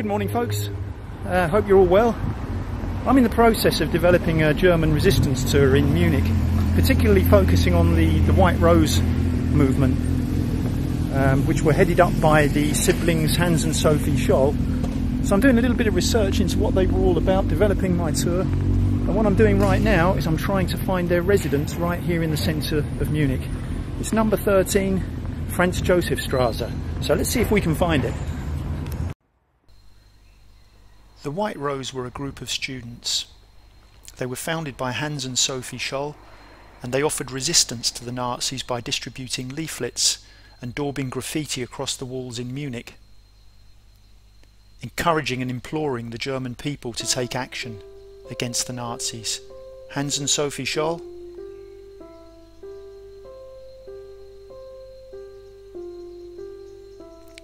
Good morning, folks. Hope you're all well. I'm in the process of developing a German resistance tour in Munich, particularly focusing on the White Rose movement, which were headed up by the siblings Hans and Sophie Scholl. So I'm doing a little bit of research into what they were all about, developing my tour. And what I'm doing right now is I'm trying to find their residence right here in the centre of Munich. It's number 13, Franz Joseph Straße. So let's see if we can find it. The White Rose were a group of students. They were founded by Hans and Sophie Scholl, and they offered resistance to the Nazis by distributing leaflets and daubing graffiti across the walls in Munich, encouraging and imploring the German people to take action against the Nazis. Hans and Sophie Scholl,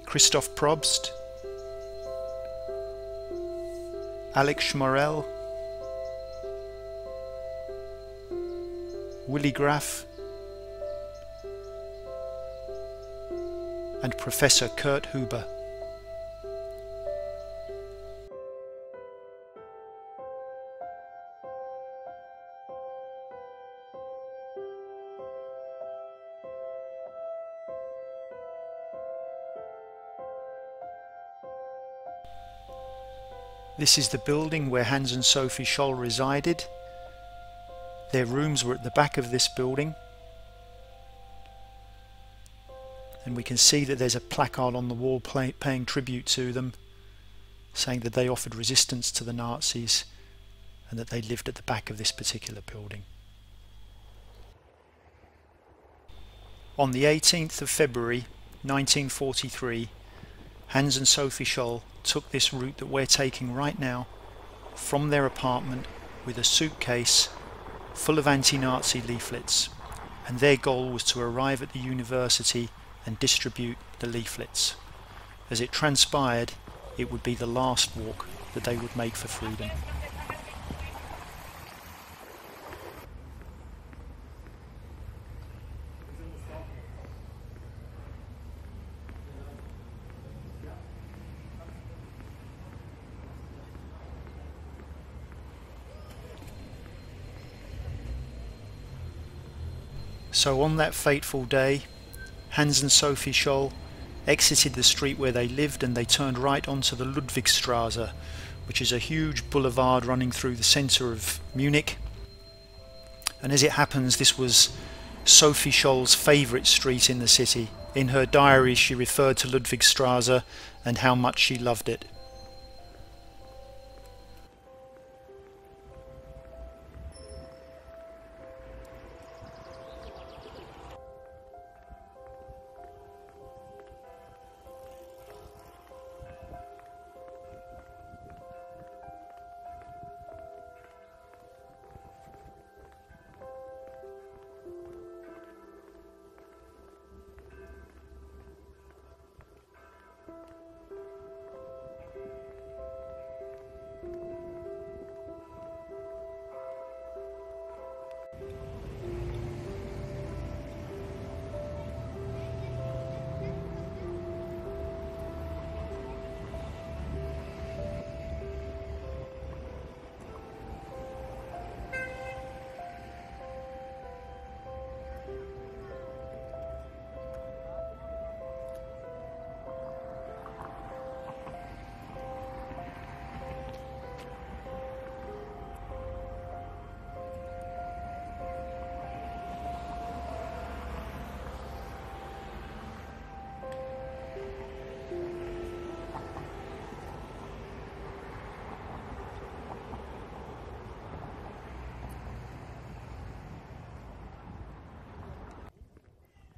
Christoph Probst, Alex Schmorell, Willy Graf, and Professor Kurt Huber. This is the building where Hans and Sophie Scholl resided. Their rooms were at the back of this building. And we can see that there's a placard on the wall paying tribute to them, saying that they offered resistance to the Nazis and that they lived at the back of this particular building. On the 18th of February 1943, Hans and Sophie Scholl took this route that we're taking right now from their apartment with a suitcase full of anti-Nazi leaflets, and their goal was to arrive at the university and distribute the leaflets. As it transpired, it would be the last walk that they would make for freedom. So on that fateful day, Hans and Sophie Scholl exited the street where they lived and they turned right onto the Ludwigstraße, which is a huge boulevard running through the centre of Munich. And as it happens, this was Sophie Scholl's favourite street in the city. In her diary she referred to Ludwigstraße and how much she loved it.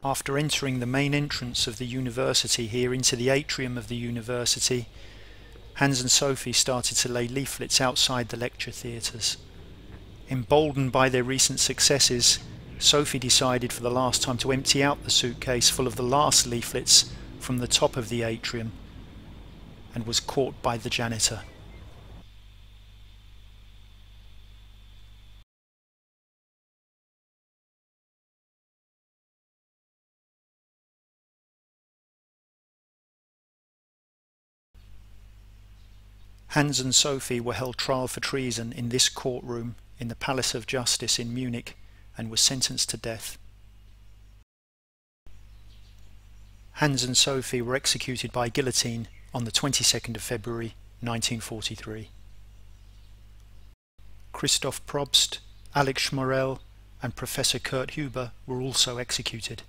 After entering the main entrance of the university here into the atrium of the university, Hans and Sophie started to lay leaflets outside the lecture theatres. Emboldened by their recent successes, Sophie decided for the last time to empty out the suitcase full of the last leaflets from the top of the atrium and was caught by the janitor. Hans and Sophie were held trial for treason in this courtroom in the Palace of Justice in Munich and were sentenced to death. Hans and Sophie were executed by guillotine on the 22nd of February 1943. Christoph Probst, Alex Schmorell and Professor Kurt Huber were also executed.